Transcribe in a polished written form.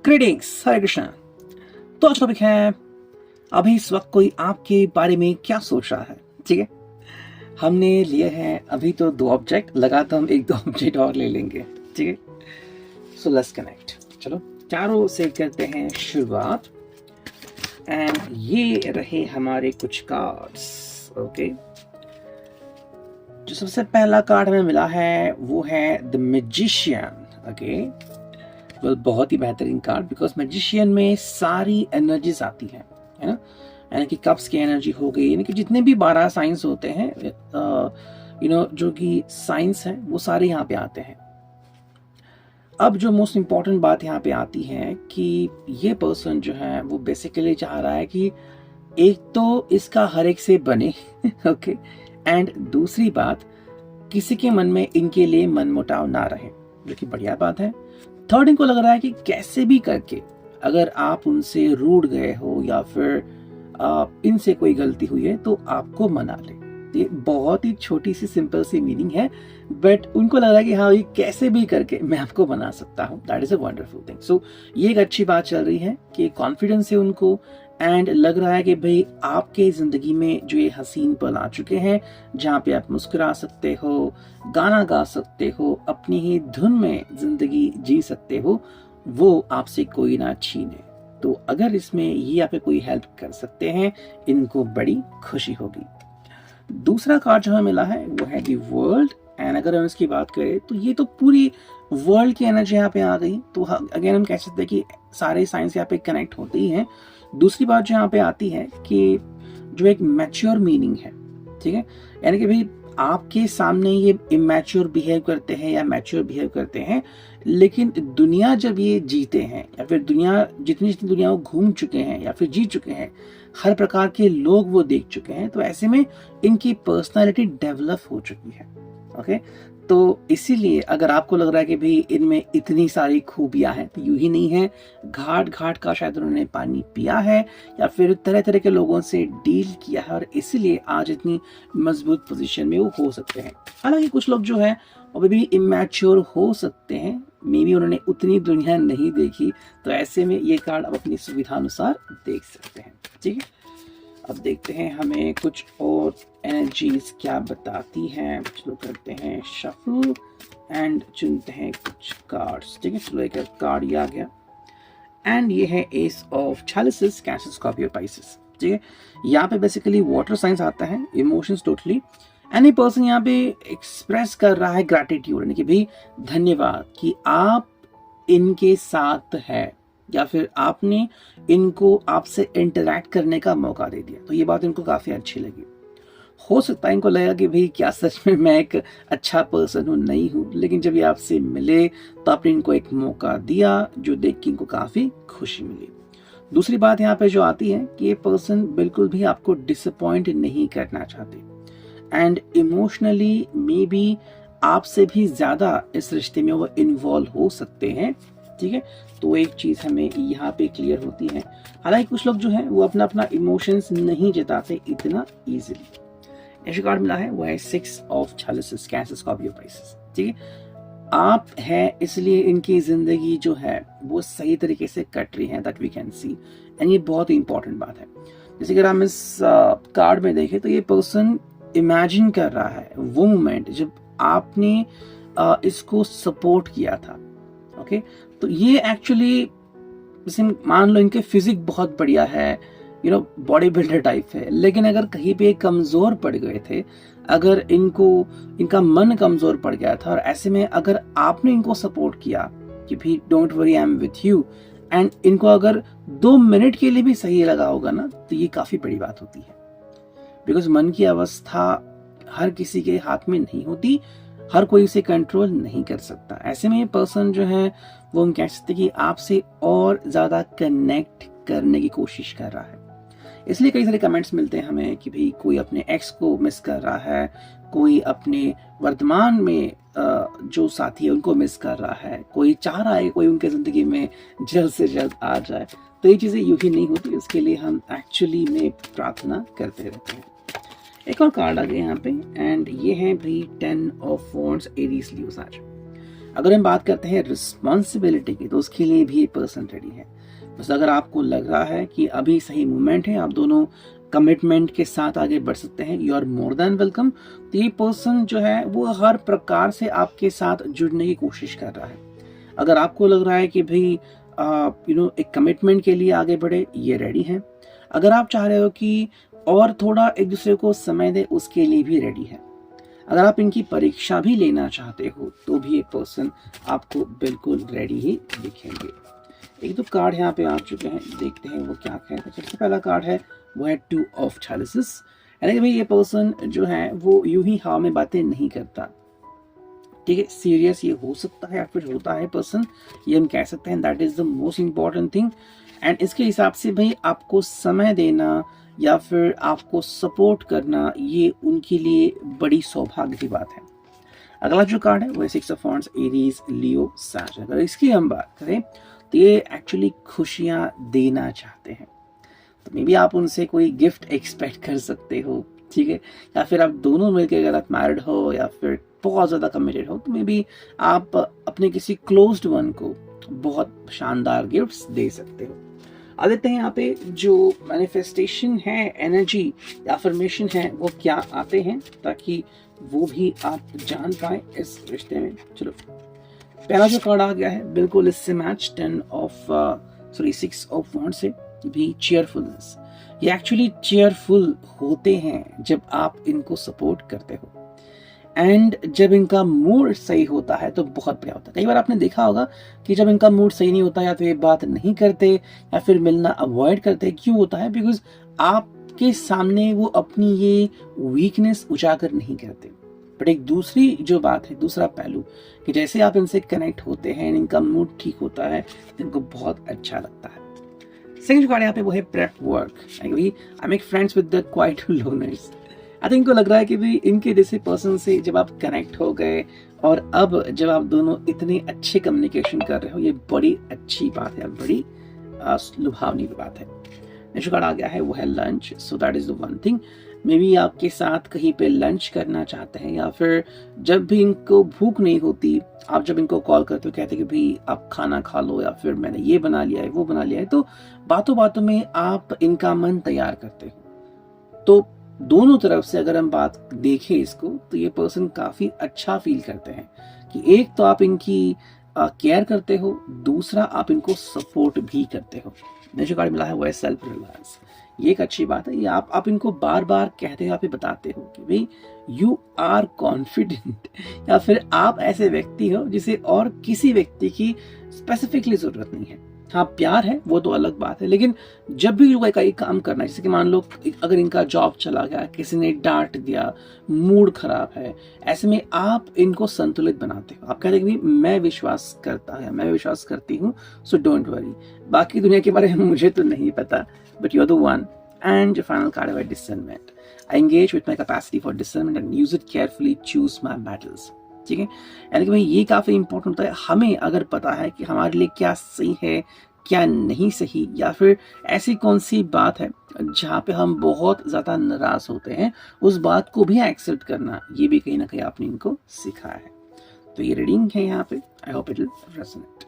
Greetings, हरे कृष्णा। तो आज topic है अभी इस वक्त कोई आपके बारे में क्या सोच रहा है। ठीक है, हमने लिए हैं अभी तो 2 ऑब्जेक्ट, लगा तो हम 1-2 ऑब्जेक्ट और ले लेंगे। ठीक है, सो लेट्स कनेक्ट। चलो चारों से करते हैं शुरुआत। एंड ये रहे हमारे कुछ कार्ड्स। ओके, जो सबसे पहला कार्ड हमें मिला है वो है द मैजिशियन। ओके, बहुत ही बेहतरीन कार्ड, बिकॉज मैजिशियन में सारी एनर्जीज आती है ना। यानी कि कप्स की एनर्जी हो गई, यानी कि जितने भी 12 साइंस होते हैं जो कि साइंस है वो सारे यहाँ पे आते हैं। अब जो मोस्ट इम्पॉर्टेंट बात यहाँ पे आती है कि ये पर्सन जो है वो बेसिकली चाह रहा है कि एक तो इसका हर एक से बने ओके, एंड दूसरी बात किसी के मन में इनके लिए मनमुटाव ना रहे, जो कि बढ़िया बात है। थर्ड, इनको लग रहा है कि कैसे भी करके अगर आप उनसे रूठ गए हो या फिर इनसे कोई गलती हुई है तो आपको मना ले। ये बहुत ही छोटी सी सिंपल सी मीनिंग है, बट उनको लग रहा है कि हाँ, ये कैसे भी करके मैं आपको मना सकता हूँ। That is a wonderful thing. So ये एक अच्छी बात चल रही है कि कॉन्फिडेंस है उनको, एंड लग रहा है कि भाई आपके जिंदगी में जो ये हसीन पल आ चुके हैं जहाँ पे आप मुस्कुरा सकते हो, गाना गा सकते हो, अपनी ही धुन में जिंदगी जी सकते हो, वो आपसे कोई ना छीने। तो अगर इसमें ये आप कोई हेल्प कर सकते हैं, इनको बड़ी खुशी होगी। दूसरा कार्ड जो हमें मिला है वो है दी वर्ल्ड। एंड अगर हम इसकी बात करें तो ये तो पूरी वर्ल्ड की एनर्जी यहाँ पे आ गई। तो अगेन हम कह सकते हैं कि सारे साइंस यहाँ पे कनेक्ट होते ही हैं। दूसरी बात जो यहाँ पे आती है कि जो एक मैच्योर मीनिंग है, ठीक है, यानी कि भाई आपके सामने ये इमैच्योर बिहेव करते हैं या मैच्योर बिहेव करते हैं, लेकिन दुनिया जब ये जीते हैं या फिर दुनिया जितनी जितनी दुनिया वो घूम चुके हैं या फिर जी चुके हैं, हर प्रकार के लोग वो देख चुके हैं, तो ऐसे में इनकी पर्सनालिटी डेवलप हो चुकी है। ओके, तो इसीलिए अगर आपको लग रहा है कि भाई इनमें इतनी सारी खूबियां हैं, तो यूं ही नहीं है। घाट घाट का शायद उन्होंने पानी पिया है या फिर तरह तरह के लोगों से डील किया है, और इसीलिए आज इतनी मजबूत पोजीशन में वो हो सकते हैं। हालांकि कुछ लोग जो है अभी भी इमैच्योर हो सकते हैं, मे बी उन्होंने उतनी दुनिया नहीं देखी, तो ऐसे में ये कार्ड आप अपनी सुविधा अनुसार देख सकते हैं। ठीक है, अब देखते हैं हमें कुछ और एनर्जीज क्या बताती हैं। चलो करते हैं शफल एंड चुनते हैं कुछ कार्ड्स। ठीक है, चलो एक कार्ड ये आ गया, एंड ये है ace of chalices, Cancer, Scorpio, Pisces. ठीक है, यहाँ पे बेसिकली वाटर साइंस आता है, इमोशंस टोटली। एनी पर्सन यहाँ पे एक्सप्रेस कर रहा है ग्रैटिट्यूड, यानी कि भाई धन्यवाद कि आप इनके साथ है या फिर आपने इनको आपसे इंटरैक्ट करने का मौका दे दिया। तो ये बात इनको काफी अच्छी लगी। हो सकता है इनको लगा कि भाई क्या सच में मैं एक अच्छा पर्सन हूँ, नहीं हूँ, लेकिन जब ये आपसे मिले तो आपने इनको एक मौका दिया, जो देख के इनको काफी खुशी मिली। दूसरी बात यहाँ पे जो आती है कि ये पर्सन बिल्कुल भी आपको डिसअपॉइंट नहीं करना चाहते, एंड इमोशनली मे बी आपसे भी ज्यादा इस रिश्ते में वो इन्वॉल्व हो सकते हैं। ठीक है, तो एक चीज हमें यहाँ पे क्लियर होती है। हालांकि कुछ लोग जो है वो अपना अपना इमोशंस नहीं जताते इतना इजीली। ऐसा कार्ड मिला है वो है 6 of chalices, Cancer, Scorpio, Pisces. ठीक है, आप है इसलिए इनकी जिंदगी जो है वो सही तरीके से कट रही है, that we can see, and ये बहुत ही इंपॉर्टेंट बात है। जैसे अगर हम इस कार्ड में देखें तो ये पर्सन इमेजिन कर रहा है वो मोमेंट जब आपने इसको सपोर्ट किया था। ओके, तो ये एक्चुअली जैसे मान लो इनके फिजिक बहुत बढ़िया है, बॉडी बिल्डर टाइप है, लेकिन अगर कहीं पे कमजोर पड़ गए थे, अगर इनका मन कमजोर पड़ गया था, और ऐसे में अगर आपने इनको सपोर्ट किया कि भाई don't worry, I am with you, and इनको अगर 2 मिनट के लिए भी सही लगा होगा ना, तो ये काफी बड़ी बात होती है। बिकॉज मन की अवस्था हर किसी के हाथ में नहीं होती, हर कोई उसे कंट्रोल नहीं कर सकता। ऐसे में ये पर्सन जो है वो हम कह सकते कि आपसे और ज्यादा कनेक्ट करने की कोशिश कर रहा है। इसलिए कई सारे कमेंट्स मिलते हैं हमें कि भाई कोई अपने एक्स को मिस कर रहा है, कोई अपने वर्तमान में जो साथी है उनको मिस कर रहा है, कोई चाह रहा है कोई उनके जिंदगी में जल्द से जल्द आ जाए। तो ये चीजें यूं ही नहीं होती, उसके लिए हम एक्चुअली में प्रार्थना करते रहते हैं। एक और कार्ड आ गया यहाँ पे, एंड ये है भाई 10 ऑफ वॉन्ड्स, एरीज, लियो, साज। अगर हम बात करते हैं रिस्पॉन्सिबिलिटी की, तो उसके लिए भी ये पर्सन रेडी है। बस अगर आपको लग रहा है कि अभी सही मोमेंट है, आप दोनों कमिटमेंट के साथ आगे बढ़ सकते हैं, you are more than welcome. तो ये पर्सन जो है वो हर प्रकार से आपके साथ जुड़ने की कोशिश कर रहा है। अगर आपको लग रहा है कि भाई एक कमिटमेंट के लिए आगे बढ़े, ये रेडी है। अगर आप चाह रहे हो कि और थोड़ा एक दूसरे को समय दे, उसके लिए भी रेडी है। अगर आप इनकी परीक्षा भी लेना चाहते हो तो भी ये पर्सन आपको बिल्कुल रेडी ही दिखेंगे। एक दो कार्ड यहाँ पे आ चुके हैं, देखते हैं वो क्या कहते हैं। सबसे पहला कार्ड है वो है 2 ऑफ चैलिसेस, यानी कि भाई ये पर्सन जो है वो यूं ही हवा में बातें नहीं करता। ठीक है, सीरियस ये हो सकता है या फिर होता है पर्सन, ये हम कह सकते हैं। That is the most important thing. And इसके हिसाब से भाई आपको समय देना या फिर आपको सपोर्ट करना, ये उनके लिए बड़ी सौभाग्य की बात है। अगला जो कार्ड है वो है 6 ऑफ वांड्स, एरीज, लियो, सैज। अगर इसकी हम बात करें तो ये एक्चुअली खुशियां देना चाहते हैं। तो मे बी आप उनसे कोई गिफ्ट एक्सपेक्ट कर सकते हो, ठीक है। या फिर आप दोनों मिलकर, अगर आप मैरिड हो या फिर बहुत ज़्यादा कमिटेड हो, तो मे बी आप अपने किसी क्लोज्ड वन को बहुत शानदार गिफ्ट्स दे सकते हो। आ देते हैं यहाँ पे जो मैनिफेस्टेशन है, एनर्जी या अफर्मेशन है, वो क्या आते हैं, ताकि वो भी आप जान पाए इस रिश्ते में। चलो, पहला जो कार्ड आ गया है बिल्कुल इससे मैच, 6 ऑफ वांड्स से भी चीयरफुलनेस। ये एक्चुअली चीयरफुल होते हैं जब आप इनको सपोर्ट करते हो, एंड जब इनका मूड सही होता है तो बहुत बढ़िया होता है। कई बार आपने देखा होगा कि जब इनका मूड सही नहीं होता, या तो ये बात नहीं करते या फिर मिलना अवॉइड करते। क्यों होता है? बिकॉज आपके सामने वो अपनी ये वीकनेस उजागर नहीं करते। बट एक दूसरी जो बात है, दूसरा पहलू, कि जैसे आप इनसे कनेक्ट होते हैं, इनका मूड ठीक होता है, इनको बहुत अच्छा लगता है। सेकंड जो कार्ड यहाँ पे वो है prep work. I make friends with the quite loners. I think इनको लग रहा है कि भाई इनके जैसे पर्सन से जब आप कनेक्ट हो गए और अब जब आप दोनों इतने अच्छे कम्युनिकेशन कर रहे हो, ये बड़ी अच्छी बात है, बड़ी लुभावनी बात है। नेक्स्ट कार्ड आ गया है वो है lunch. So that is the one thing. May be आपके साथ कहीं पे लंच करना चाहते हैं, या फिर जब भी इनको भूख नहीं होती, आप जब इनको कॉल करते हो, कहते हैं कि भाई आप खाना खा लो, या फिर मैंने ये बना लिया है, वो बना लिया है, तो बातों बातों में आप इनका मन तैयार करते हो। तो दोनों तरफ से अगर हम बात देखें इसको, तो ये पर्सन काफी अच्छा फील करते हैं कि एक तो आप इनकी केयर करते हो, दूसरा आप इनको सपोर्ट भी करते हो। मुझे कार्ड मिला है वो है सेल्फ रिलायंस। ये एक अच्छी बात है। ये आप इनको बार बार कहते हो, आप ये बताते हो कि भाई यू आर कॉन्फिडेंट, या फिर आप ऐसे व्यक्ति हो जिसे और किसी व्यक्ति की स्पेसिफिकली जरूरत नहीं है। हाँ, प्यार है वो तो अलग बात है, लेकिन जब भी कोई का काम करना है, जैसे कि मान लो अगर इनका जॉब चला गया, किसी ने डांट दिया, मूड खराब है, ऐसे में आप इनको संतुलित बनाते हो। आप कहते हैं कि मैं विश्वास करता है, मैं विश्वास करती हूँ, सो डोंट वरी। बाकी दुनिया के बारे में मुझे तो नहीं पता, but you are the one. And final card है discernment. I engage with my capacity for discernment and use it carefully, choose my battles. ठीक है, यानी कि भाई ये काफी इंपॉर्टेंट होता है। हमें अगर पता है कि हमारे लिए क्या सही है, क्या नहीं सही, या फिर ऐसी कौन सी बात है जहाँ पे हम बहुत ज्यादा नाराज होते हैं, उस बात को भी एक्सेप्ट करना, ये भी कहीं ना कहीं आपने इनको सिखाया है। तो ये रीडिंग है यहाँ पे। I hope it will resonate.